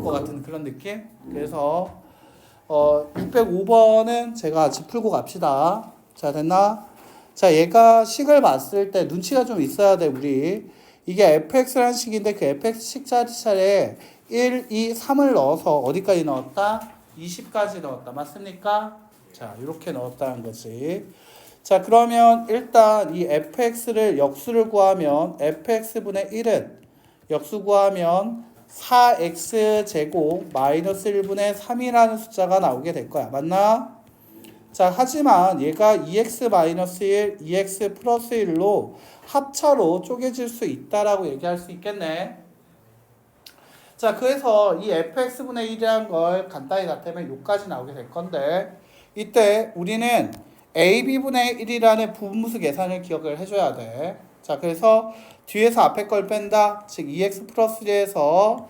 어려울 것 같은 그런 느낌. 그래서 605번은 제가 같이 풀고 갑시다. 자, 됐나? 자, 얘가 식을 봤을 때 눈치가 좀 있어야 돼, 우리. 이게 fx라는 식인데 그 fx 식 자리차례에 1, 2, 3을 넣어서 어디까지 넣었다? 20까지 넣었다. 맞습니까? 자, 이렇게 넣었다는 거지. 자, 그러면 일단 이 fx를 역수를 구하면 fx분의 1은 역수 구하면 4x제곱 마이너스 1분의 3이라는 숫자가 나오게 될 거야. 맞나? 자, 하지만 얘가 2x-1, 2x 플러스 1로 합차로 쪼개질 수 있다라고 얘기할 수 있겠네. 자, 그래서 이 fx분의 1이라는 걸 간단히 나타내면 여기까지 나오게 될 건데 이때 우리는 ab분의 1이라는 부분수 계산을 기억을 해줘야 돼. 자, 그래서 뒤에서 앞에 걸 뺀다. 즉 2x 플러스 1에서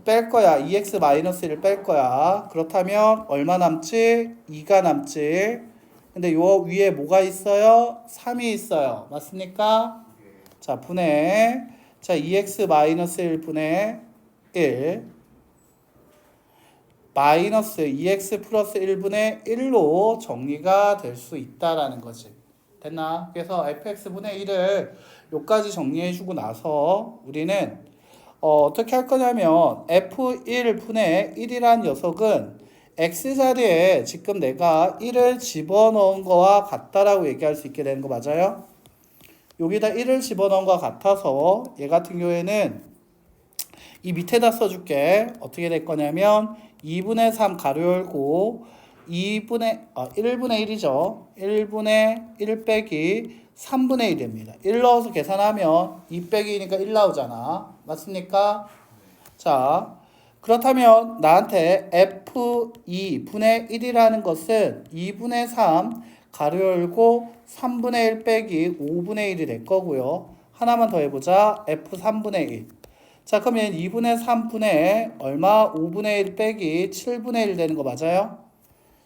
뺄 거야. 2x 마이너스 1을 뺄 거야. 그렇다면 얼마 남지? 2가 남지. 근데 요 위에 뭐가 있어요? 3이 있어요. 맞습니까? 자, 분해. 자, 2x 마이너스 1 분의 1 마이너스 2x 플러스 1분의 1로 정리가 될 수 있다라는 거지. 됐나? 그래서 fx분의 1을 여기까지 정리해주고 나서 우리는 어떻게 할 거냐면 f1분의 1이란 녀석은 x자리에 지금 내가 1을 집어넣은 거와 같다라고 얘기할 수 있게 되는 거 맞아요? 여기다 1을 집어넣은 거와 같아서 얘 같은 경우에는 이 밑에다 써줄게. 어떻게 될 거냐면 2분의 3 가로 열고 1분의 1이죠. 1분의 1 빼기 3분의 1입니다. 1 넣어서 계산하면 2 빼기 2니까 1 나오잖아. 맞습니까? 자, 그렇다면 나한테 f2분의 1이라는 것은 2분의 3 가로 열고 3분의 1 빼기 5분의 1이 될 거고요. 하나만 더 해보자. f3분의 1. 자, 그러면 2분의 3분의 얼마? 5분의 1 빼기 7분의 1 되는 거 맞아요?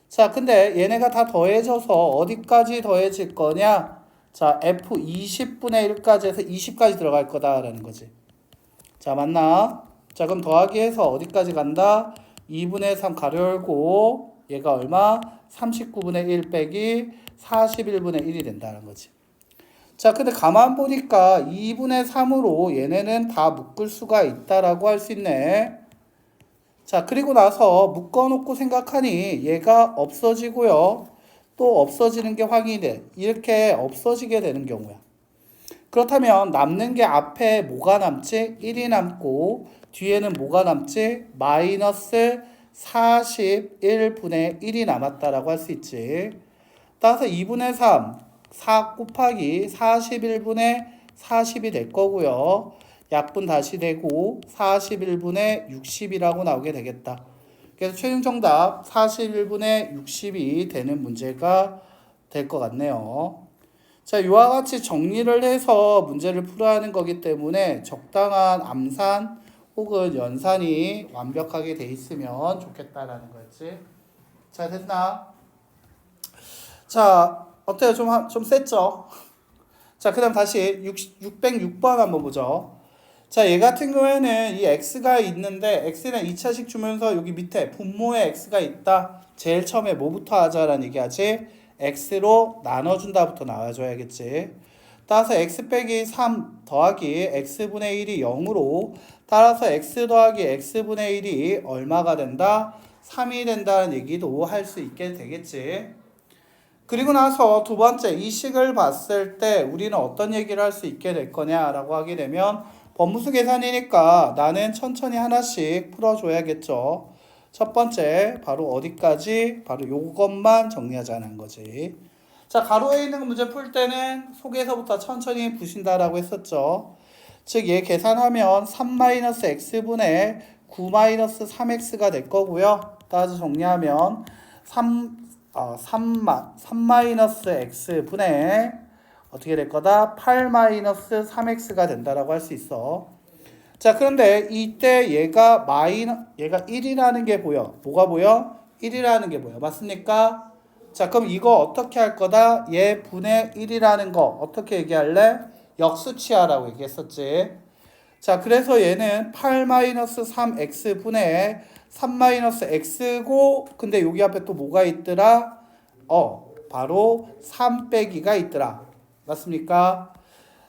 자, 근데 얘네가 다 더해져서 어디까지 더해질 거냐? 자, f20분의 1까지 해서 20까지 들어갈 거다라는 거지. 자, 맞나? 자, 그럼 더하기 해서 어디까지 간다? 2분의 3 가로 열고 얘가 얼마? 39분의 1 빼기 41분의 1이 된다는 거지. 자, 근데 가만 보니까 2분의 3으로 얘네는 다 묶을 수가 있다라고 할 수 있네. 자, 그리고 나서 묶어놓고 생각하니 얘가 없어지고요. 또 없어지는 게 확인이 돼. 이렇게 없어지게 되는 경우야. 그렇다면 남는 게 앞에 뭐가 남지? 1이 남고 뒤에는 뭐가 남지? 마이너스 41분의 1이 남았다라고 할 수 있지. 따라서 2분의 3, 4 곱하기 41분의 40이 될 거고요. 약분 다시 되고 41분의 60이라고 나오게 되겠다. 그래서 최종 정답 41분의 60이 되는 문제가 될 것 같네요. 자, 이와 같이 정리를 해서 문제를 풀어야 하는 거기 때문에 적당한 암산 혹은 연산이 완벽하게 돼 있으면 좋겠다라는 거였지. 자, 됐나? 자, 어때요? 좀 셌죠? 자, 그 다음 다시 606번 한번 보죠. 자, 얘 같은 경우에는 이 x가 있는데 x는 2차식 주면서 여기 밑에 분모에 x가 있다. 제일 처음에 뭐부터 하자라는 얘기하지? x로 나눠준다부터 나와줘야겠지. 따라서 x 빼기 3 더하기 x분의 1이 0으로 따라서 x 더하기 x분의 1이 얼마가 된다? 3이 된다는 얘기도 할 수 있게 되겠지. 그리고 나서 두 번째 이 식을 봤을 때 우리는 어떤 얘기를 할 수 있게 될 거냐라고 하게 되면 법무수 계산이니까 나는 천천히 하나씩 풀어줘야겠죠. 첫 번째 바로 어디까지? 바로 요것만 정리하자는 거지. 자, 가로에 있는 문제 풀 때는 속에서부터 천천히 푸신다라고 했었죠. 즉 얘 계산하면 3-x분의 9-3x가 될 거고요. 따라서 정리하면 3-x분의 어떻게 될 거다? 8-3x가 된다라고 할 수 있어. 자, 그런데 이때 얘가 1이라는 게 보여. 뭐가 보여? 1이라는 게 보여. 맞습니까? 자, 그럼 이거 어떻게 할 거다? 얘 분의 1이라는 거 어떻게 얘기할래? 역수치하라고 얘기했었지. 자, 그래서 얘는 8-3x분의 3-x고 근데 여기 앞에 또 뭐가 있더라? 바로 3 빼기가 있더라. 맞습니까?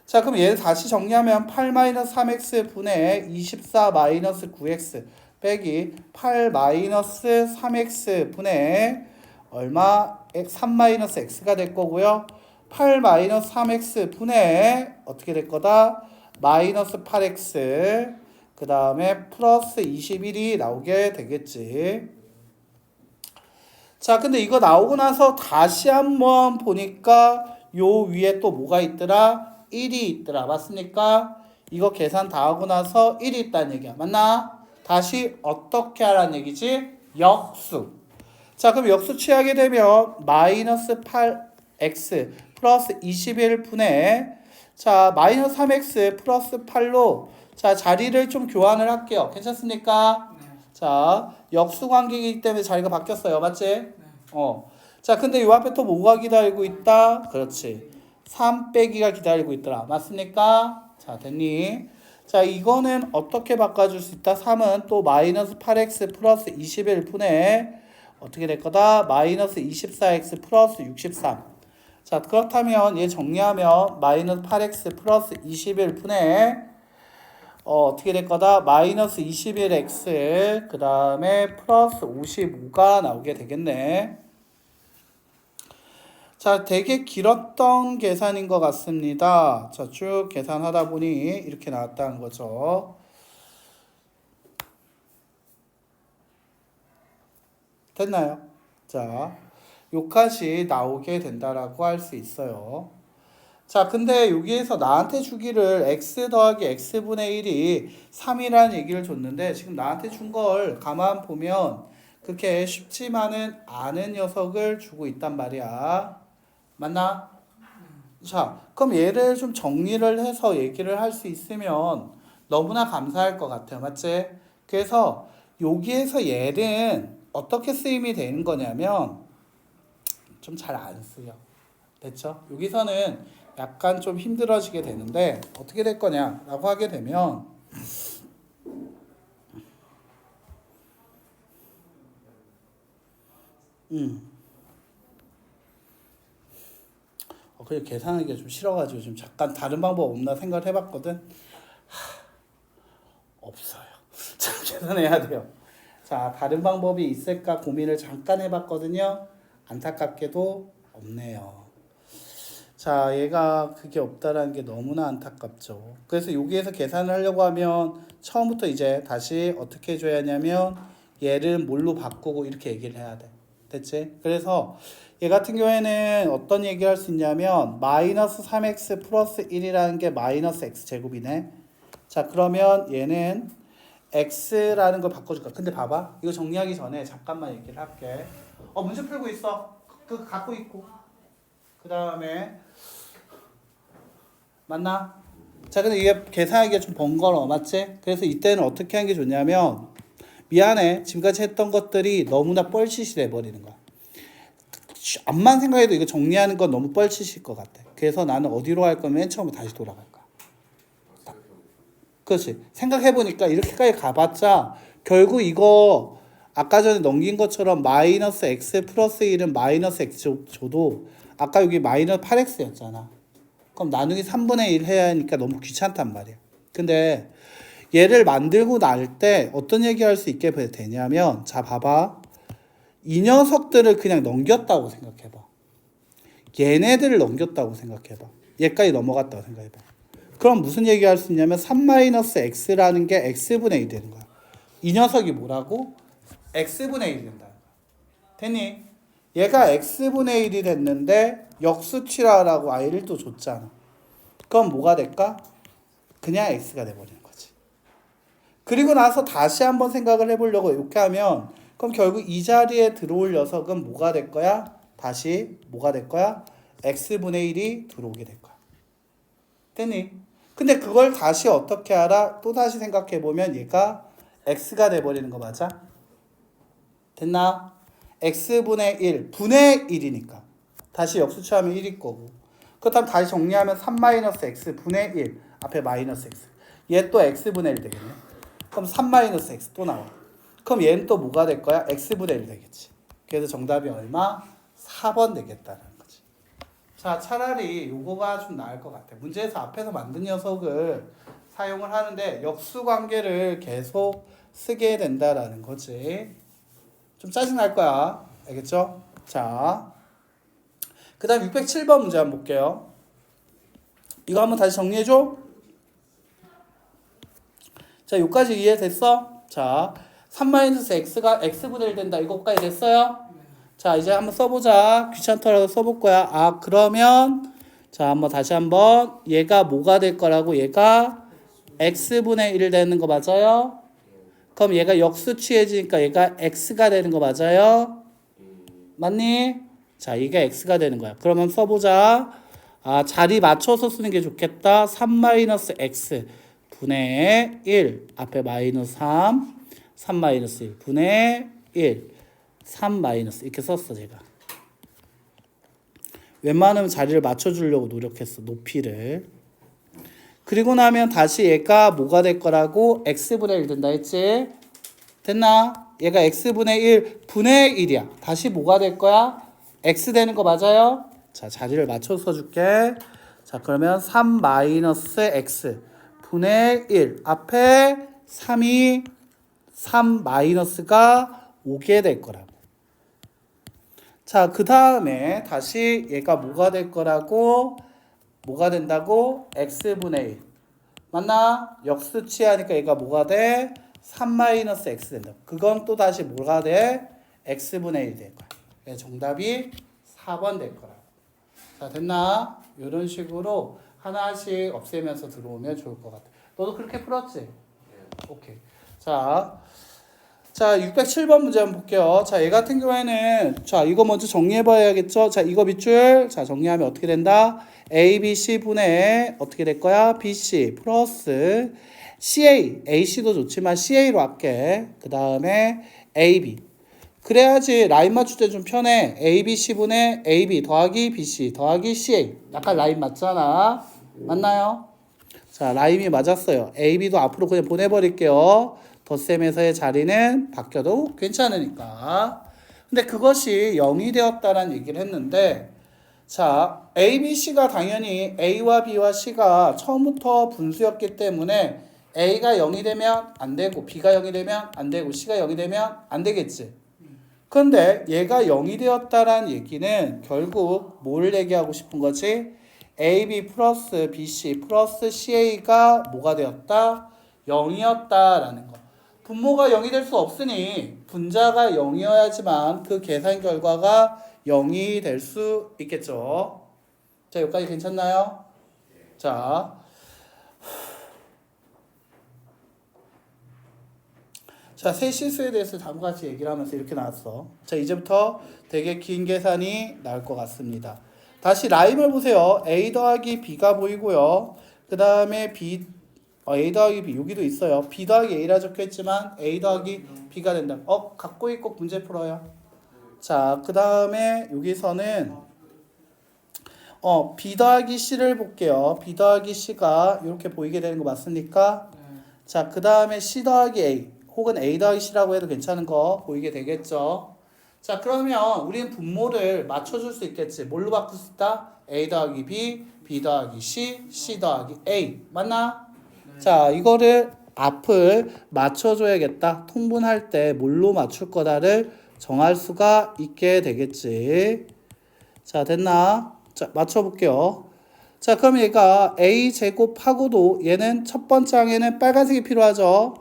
자, 그럼 얘를 다시 정리하면 8-3x분의 24-9x 빼기 8-3x분의 얼마? 3-x가 될 거고요. 8-3x분의 어떻게 될 거다? 마이너스 8x 그 다음에 플러스 21이 나오게 되겠지. 자, 근데 이거 나오고 나서 다시 한번 보니까 요 위에 또 뭐가 있더라? 1이 있더라. 맞습니까? 이거 계산 다 하고 나서 1이 있다는 얘기야. 맞나? 다시 어떻게 하라는 얘기지? 역수. 자, 그럼 역수 취하게 되면 마이너스 8x 플러스 21분의 자, 마이너스 3x 플러스 8로 자, 자리를 좀 교환을 할게요. 괜찮습니까? 네. 자, 역수 관계이기 때문에 자리가 바뀌었어요. 맞지? 네. 자, 근데 요 앞에 또 뭐가 기다리고 있다? 그렇지. 3 빼기가 기다리고 있더라. 맞습니까? 자, 됐니? 자, 이거는 어떻게 바꿔줄 수 있다? 3은 또 마이너스 8x 플러스 21분의 어떻게 될 거다? 마이너스 24x 플러스 63. 자, 그렇다면 얘 정리하면 마이너스 8x 플러스 21분의 어떻게 될 거다? 마이너스 21x 그 다음에 플러스 55가 나오게 되겠네. 자, 되게 길었던 계산인 것 같습니다. 자, 쭉 계산하다 보니 이렇게 나왔다는 거죠. 됐나요? 자, 요까지 나오게 된다라고 할 수 있어요. 자, 근데 여기에서 나한테 주기를 x 더하기 x분의 1이 3이라는 얘기를 줬는데 지금 나한테 준 걸 가만 보면 그렇게 쉽지만은 않은 녀석을 주고 있단 말이야. 맞나? 자, 그럼 얘를 좀 정리를 해서 얘기를 할 수 있으면 너무나 감사할 것 같아요. 맞지? 그래서 여기에서 얘는 어떻게 쓰임이 되는 거냐면 좀 잘 안 쓰여. 됐죠? 여기서는 약간 좀 힘들어지게 되는데 어떻게 될 거냐라고 하게 되면 그냥 계산하기가 좀 싫어가지고 좀 잠깐 다른 방법 없나 생각을 해봤거든. 없어요. 자, 계산해야 돼요. 자, 다른 방법이 있을까 고민을 잠깐 해봤거든요. 안타깝게도 없네요. 자, 얘가 그게 없다라는 게 너무나 안타깝죠. 그래서 여기에서 계산을 하려고 하면 처음부터 이제 다시 어떻게 해줘야 하냐면 얘를 뭘로 바꾸고 이렇게 얘기를 해야 돼. 됐지? 그래서 얘 같은 경우에는 어떤 얘기를 할 수 있냐면 마이너스 3x 플러스 1이라는 게 마이너스 x제곱이네. 자, 그러면 얘는 x라는 걸 바꿔줄까? 근데 봐봐. 이거 정리하기 전에 잠깐만 얘기를 할게. 문제 풀고 있어. 그거 갖고 있고. 그 다음에 맞나? 자, 근데 이게 계산하기가 좀 번거로워. 맞지? 그래서 이때는 어떻게 하는 게 좋냐면 미안해. 지금까지 했던 것들이 너무나 뻘짓이 돼버리는 거야. 암만 생각해도 이거 정리하는 건 너무 뻘짓일 것 같아. 그래서 나는 어디로 갈 거면 맨 처음에 다시 돌아갈 거야. 그렇지. 생각해보니까 이렇게까지 가봤자 결국 이거 아까 전에 넘긴 것처럼 마이너스 x 플러스 1은 마이너스 x 줘도 아까 여기 마이너스 8x였잖아. 그럼 나누기 3분의 1 해야 하니까 너무 귀찮단 말이야. 근데 얘를 만들고 날 때 어떤 얘기할 수 있게 되냐면 자, 봐봐. 이 녀석들을 그냥 넘겼다고 생각해봐. 얘네들을 넘겼다고 생각해봐. 얘까지 넘어갔다고 생각해봐. 그럼 무슨 얘기할 수 있냐면 3-x라는 게 x분의 1이 되는 거야. 이 녀석이 뭐라고? x분의 1이 된다. 됐니? 얘가 x분의 1이 됐는데 역수치라고 i를 또 줬잖아. 그럼 뭐가 될까? 그냥 x가 돼버리는 거지. 그리고 나서 다시 한번 생각을 해보려고 이렇게 하면 그럼 결국 이 자리에 들어올 녀석은 뭐가 될 거야? 다시 뭐가 될 거야? x분의 1이 들어오게 될 거야. 됐니? 근데 그걸 다시 어떻게 알아? 또 다시 생각해보면 얘가 x가 돼버리는 거 맞아? 됐나? x분의 1, 분의 1이니까 다시 역수치하면 1일 거고 그렇다면 다시 정리하면 3-x 분의 1 앞에 마이너스 x 얘 또 x분의 1 되겠네. 그럼 3-x 또 나와. 그럼 얘는 또 뭐가 될 거야? x분의 1 되겠지. 그래서 정답이 얼마? 4번 되겠다는 거지. 자, 차라리 요거가 좀 나을 것 같아. 문제에서 앞에서 만든 녀석을 사용을 하는데 역수관계를 계속 쓰게 된다라는 거지. 좀 짜증날 거야. 알겠죠? 자, 그 다음 607번 문제 한번 볼게요. 이거 한번 다시 정리해줘. 자, 여기까지 이해됐어? 자, 3-x가 x분의 1 된다. 이거까지 됐어요? 자, 이제 한번 써보자. 귀찮더라도 써볼 거야. 아, 그러면 자, 한번 다시 한번 얘가 뭐가 될 거라고? 얘가 x분의 1 되는 거 맞아요? 그럼 얘가 역수 취해지니까 얘가 x가 되는 거 맞아요? 맞니? 자, 이게 x가 되는 거야. 그러면 써보자. 아, 자리 맞춰서 쓰는 게 좋겠다. 3-x 분의 1 앞에 마이너스 3 분의 1 3 마이너스 이렇게 썼어 제가. 웬만하면 자리를 맞춰주려고 노력했어. 높이를. 그리고 나면 다시 얘가 뭐가 될 거라고? x분의 1 된다 했지? 됐나? 얘가 x분의 1 분의 1이야. 다시 뭐가 될 거야? x 되는 거 맞아요? 자, 자리를 맞춰서 써줄게. 자, 그러면 3-x 분의 1 앞에 3이 3 마이너스가 오게 될 거라고. 자, 그 다음에 다시 얘가 뭐가 될 거라고? 뭐가 된다고? x분의 1 맞나? 역수 취하니까 얘가 뭐가 돼? 3-x 된다. 그건 또 다시 뭐가 돼? x분의 1 될 거야. 그래서 정답이 4번 될 거라고. 자, 됐나? 이런 식으로 하나씩 없애면서 들어오면 좋을 것 같아. 너도 그렇게 풀었지? 오케이. 자, 607번 문제 한번 볼게요. 자, 얘 같은 경우에는 자, 이거 먼저 정리해 봐야겠죠? 자, 이거 밑줄 자, 정리하면 어떻게 된다? A, B, C 분의 어떻게 될 거야? B, C 플러스 CA, AC도 좋지만 CA로 할게. 그 다음에 AB. 그래야지 라인 맞출 때 좀 편해. A, B, C 분의 AB 더하기 BC 더하기 CA. 약간 라인 맞잖아. 맞나요? 자, 라임이 맞았어요. AB도 앞으로 그냥 보내버릴게요. 덧셈에서의 자리는 바뀌어도 괜찮으니까. 근데 그것이 0이 되었다라는 얘기를 했는데, 자, A, B, C가 당연히 A와 B와 C가 처음부터 분수였기 때문에 A가 0이 되면 안 되고, B가 0이 되면 안 되고, C가 0이 되면 안 되겠지. 그런데 얘가 0이 되었다라는 얘기는 결국 뭘 얘기하고 싶은 거지? AB 플러스 BC 플러스 CA가 뭐가 되었다? 0이었다라는 거. 분모가 0이 될 수 없으니 분자가 0이어야지만 그 계산 결과가 0이 될 수 있겠죠. 자, 여기까지 괜찮나요? 자, 세 실수에 대해서 다음과 같이 얘기를 하면서 이렇게 나왔어. 자, 이제부터 되게 긴 계산이 나올 것 같습니다. 다시 라임을 보세요. A 더하기 B가 보이고요. 그 다음에 A 더하기 B 여기도 있어요. B 더하기 A라 적혀있지만 A 더하기 B가 된다. 갖고 있고 문제 풀어요. 자, 그 다음에 여기서는 B 더하기 C를 볼게요. B 더하기 C가 이렇게 보이게 되는 거 맞습니까? 자, 그 다음에 C 더하기 A 혹은 A 더하기 C라고 해도 괜찮은 거 보이게 되겠죠. 자, 그러면 우리는 분모를 맞춰줄 수 있겠지. 뭘로 바꿀 수 있다? A 더하기 B, B 더하기 C, C 더하기 A. 맞나? 네. 자, 이거를 앞을 맞춰줘야겠다. 통분할 때 뭘로 맞출 거다를 정할 수가 있게 되겠지. 자, 됐나? 자, 맞춰볼게요. 자, 그럼 얘가 A 제곱하고도 얘는 첫 번째 항에는 빨간색이 필요하죠.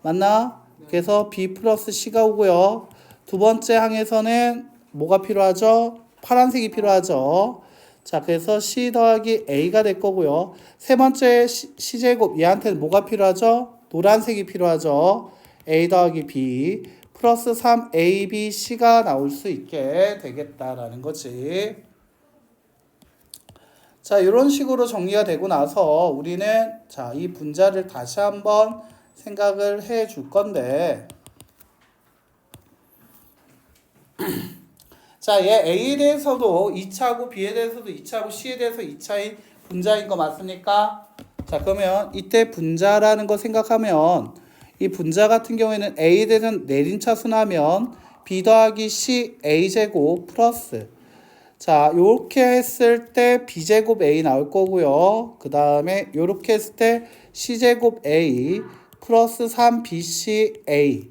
맞나? 그래서 B 플러스 C가 오고요. 두 번째 항에서는 뭐가 필요하죠? 파란색이 필요하죠. 자, 그래서 C 더하기 A가 될 거고요. 세 번째 C제곱 얘한테는 뭐가 필요하죠? 노란색이 필요하죠. A 더하기 B 플러스 3ABC가 나올 수 있게 되겠다라는 거지. 자, 이런 식으로 정리가 되고 나서 우리는 자, 이 분자를 다시 한번 생각을 해 줄 건데 자, 얘 A에 대해서도 2차고 B에 대해서도 2차고 C에 대해서 2차인 분자인 거 맞습니까? 자, 그러면 이때 분자라는 거 생각하면 이 분자 같은 경우에는 A에 대해서는 내림차순하면 B 더하기 C A제곱 플러스 자, 요렇게 했을 때 B제곱 A 나올 거고요. 그 다음에 요렇게 했을 때 C제곱 A 플러스 3BC A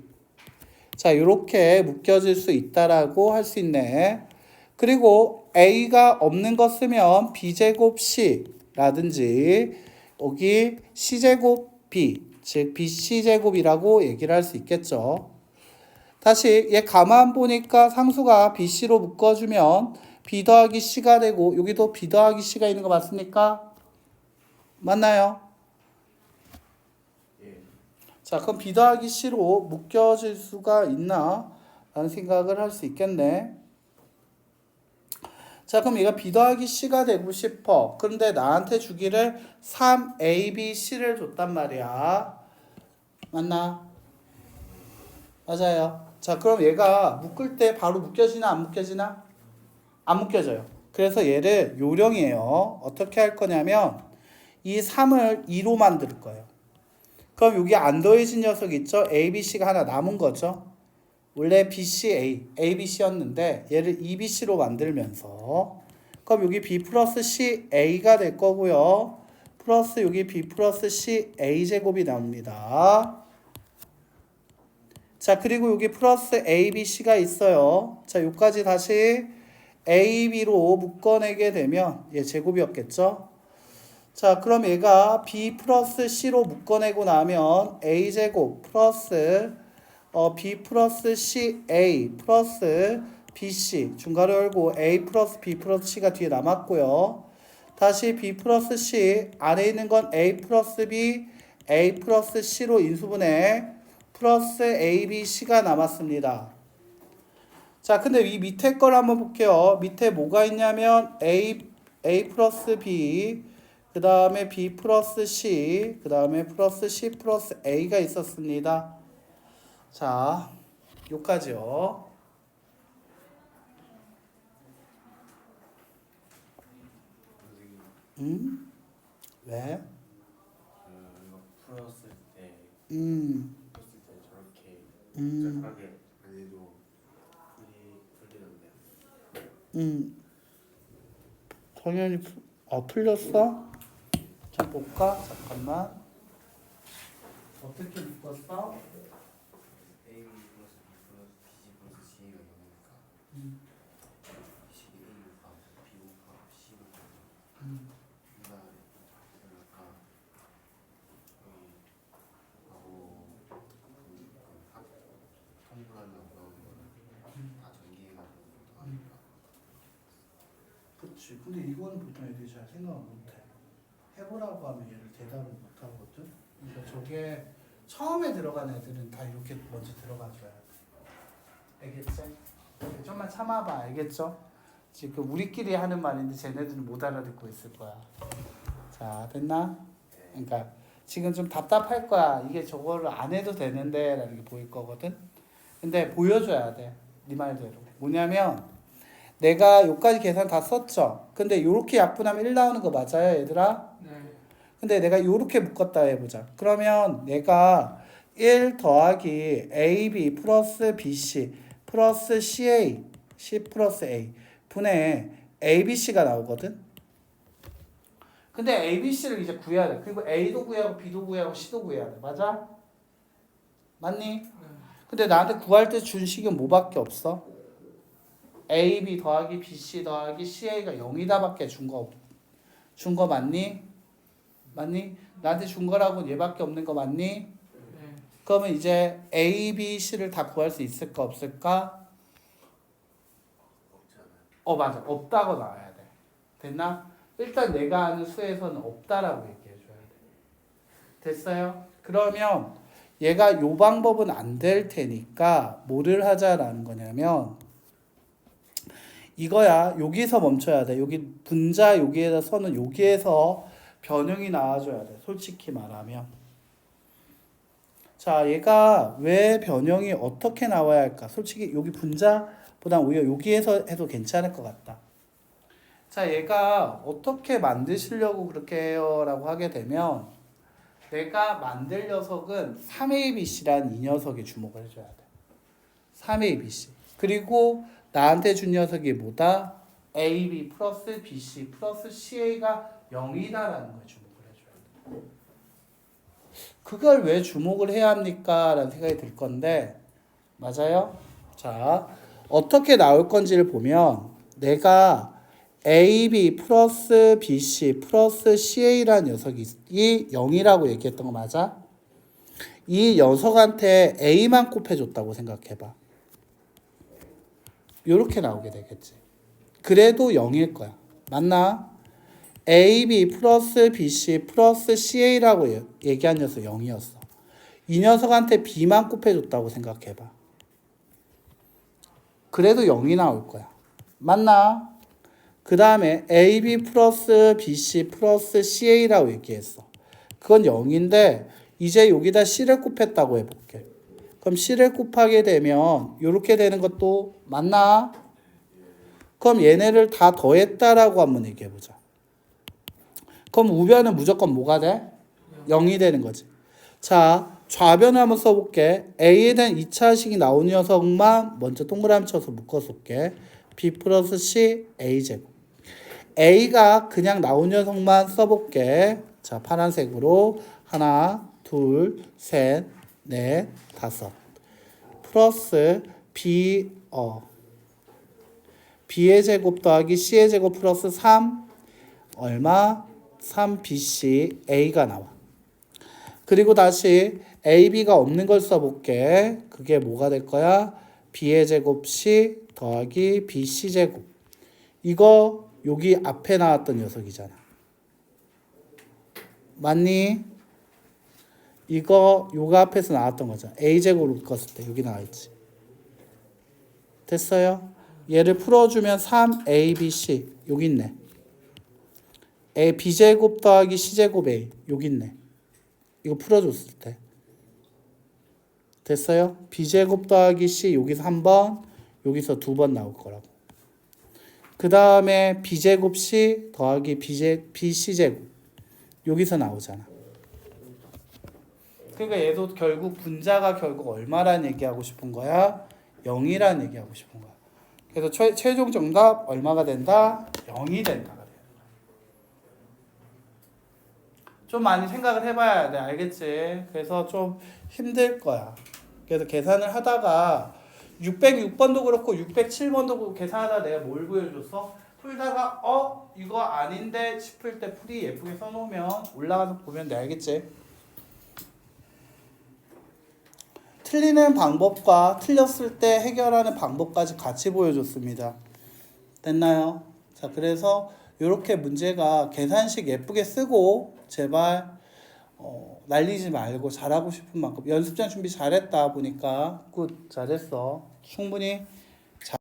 자, 요렇게 묶여질 수 있다라고 할 수 있네. 그리고 A가 없는 거 쓰면 B제곱 C라든지 여기 C제곱 B 즉 BC제곱이라고 얘기를 할 수 있겠죠. 다시 얘 가만 보니까 상수가 BC로 묶어주면 B 더하기 C가 되고 여기도 B 더하기 C가 있는 거 맞습니까? 맞나요? 자, 그럼 B 더하기 C로 묶여질 수가 있나? 라는 생각을 할 수 있겠네. 자, 그럼 얘가 B 더하기 C가 되고 싶어. 그런데 나한테 주기를 3ABC를 줬단 말이야. 맞나? 맞아요. 자, 그럼 얘가 묶을 때 바로 묶여지나 안 묶여지나? 안 묶여져요. 그래서 얘를 요령이에요. 어떻게 할 거냐면 이 3을 2로 만들 거예요. 그럼 여기 안 더해진 녀석 있죠? ABC가 하나 남은 거죠. 원래 BCA, ABC였는데 얘를 EBC로 만들면서 그럼 여기 B 플러스 CA가 될 거고요. 플러스 여기 B 플러스 CA제곱이 나옵니다. 자, 그리고 여기 플러스 ABC가 있어요. 자, 여기까지 다시 AB로 묶어내게 되면 얘 제곱이었겠죠? 자, 그럼 얘가 B 플러스 C로 묶어내고 나면 A제곱 플러스 B 플러스 CA 플러스 BC 중괄호 열고 A 플러스 B 플러스 C가 뒤에 남았고요. 다시 B 플러스 C 안에 있는 건 A 플러스 B A 플러스 C로 인수분해 플러스 A, B, C가 남았습니다. 자, 근데 이 밑에 걸 한번 볼게요. 밑에 뭐가 있냐면 A 플러스 B 그 다음에 B 플러스 C 그 다음에 플러스 C 플러스 A가 있었습니다. 자, 요까지요. 왜? 이거 풀었을 때 저렇게 복잡하게 안 해도 풀리던데요. 당연히 풀렸어? 자, 볼까? 잠깐만. 어떻게 묶었어? A 플러스 B 플러스 BC 플러스 C가 나오니까 BC A가 B가 C가 그다음에 아까 하고 통분하려고 나오는 거는 다 전기해가지고 하니까. 그치. 근데 이거는 보통 애들이 잘 생각을 못해. 해보라고 하면 얘를 대답을 못하거든. 그러니까 저게 처음에 들어간 애들은 다 이렇게 먼저 들어가줘야 돼. 알겠지? 좀만 참아봐. 알겠죠? 지금 우리끼리 하는 말인데 쟤네들은 못 알아듣고 있을 거야. 자, 됐나? 그러니까 지금 좀 답답할 거야. 이게 저거를 안 해도 되는데 라는 게 보일 거거든. 근데 보여줘야 돼. 네 말대로. 뭐냐면 내가 여기까지 계산 다 썼죠. 근데 요렇게 약분하면 1 나오는 거 맞아요, 얘들아? 네. 근데 내가 요렇게 묶었다 해보자. 그러면 내가 1 더하기 AB 플러스 BC 플러스 CA C 플러스 A 분의 ABC가 나오거든. 근데 ABC를 이제 구해야 돼. 그리고 A도 구해야 하고 B도 구해야 하고 C도 구해야 돼. 맞아? 맞니? 근데 나한테 구할 때 준 식은 뭐밖에 없어? AB 더하기 BC 더하기 CA가 0이다밖에 준 거 맞니? 맞니? 나한테 준 거라고 얘밖에 없는 거 맞니? 네. 그러면 이제 A, B, C를 다 구할 수 있을까 없을까? 없잖아요. 맞아. 없다고 나와야 돼. 됐나? 일단 내가 아는 수에서는 없다라고 얘기해 줘야 돼. 됐어요? 그러면 얘가 요 방법은 안 될 테니까 뭐를 하자라는 거냐면 이거야. 여기서 멈춰야 돼. 여기 분자 여기에다 선은 여기에서 변형이 나와줘야 돼. 솔직히 말하면. 자, 얘가 왜 변형이 어떻게 나와야 할까? 솔직히 여기 분자보다 오히려 여기에서 해도 괜찮을 것 같다. 자, 얘가 어떻게 만드시려고 그렇게 해요? 라고 하게 되면 내가 만들 녀석은 3ABC란 이 녀석에 주목을 해줘야 돼. 3ABC. 그리고 나한테 준 녀석이 뭐다? AB 플러스 BC 플러스 CA가 0이다라는 거에 주목을 해줘야 돼. 그걸 왜 주목을 해야 합니까? 라는 생각이 들 건데 맞아요? 자, 어떻게 나올 건지를 보면 내가 AB 플러스 BC 플러스 CA라는 녀석이 0이라고 얘기했던 거 맞아? 이 녀석한테 A만 곱해줬다고 생각해봐. 이렇게 나오게 되겠지. 그래도 0일 거야. 맞나? AB 플러스 BC 플러스 CA라고 얘기한 녀석 0이었어. 이 녀석한테 B만 곱해줬다고 생각해봐. 그래도 0이 나올 거야. 맞나? 그 다음에 AB 플러스 BC 플러스 CA라고 얘기했어. 그건 0인데 이제 여기다 C를 곱했다고 해볼게. 그럼 C를 곱하게 되면 이렇게 되는 것도 맞나? 그럼 얘네를 다 더했다라고 한번 얘기해보자. 그럼 우변은 무조건 뭐가 돼? 0이 되는 거지. 자, 좌변을 한번 써볼게. A에 대한 2차식이 나오는 녀석만 먼저 동그라미 쳐서 묶어볼게. B 플러스 C A제곱. A가 그냥 나온 녀석만 써볼게. 자, 파란색으로 하나, 둘, 셋, 넷, 다섯. 플러스 B의 제곱 더하기 C의 제곱 플러스 3 얼마? 3BC A가 나와. 그리고 다시 AB가 없는 걸 써볼게. 그게 뭐가 될 거야? B의 제곱 C 더하기 BC 제곱. 이거 여기 앞에 나왔던 녀석이잖아. 맞니? 이거 요거 앞에서 나왔던 거잖아. A제곱으로 묶었을 때 여기 나와있지. 됐어요? 얘를 풀어주면 3ABC 여기 있네. B제곱 더하기 C제곱 A 여기 있네. 이거 풀어줬을 때 됐어요? B제곱 더하기 C 여기서 한 번 여기서 두 번 나올 거라고. 그 다음에 B제곱 C 더하기 BC제곱 여기서 나오잖아. 그러니까 얘도 결국 분자가 결국 얼마라는 얘기하고 싶은 거야? 0이라는 얘기하고 싶은 거야. 그래서 최종 정답 얼마가 된다? 0이 된다. 좀 많이 생각을 해봐야 돼. 알겠지? 그래서 좀 힘들 거야. 그래서 계산을 하다가 606번도 그렇고 607번도 계산하다 내가 뭘 보여줬어? 풀다가 이거 아닌데 싶을 때 풀이 예쁘게 써놓으면 올라가서 보면 돼. 알겠지? 틀리는 방법과 틀렸을 때 해결하는 방법까지 같이 보여줬습니다. 됐나요? 자, 그래서 이렇게 문제가 계산식 예쁘게 쓰고 제발 날리지 말고 잘하고 싶은 만큼 연습장 준비 잘했다 보니까 굿 잘했어. 충분히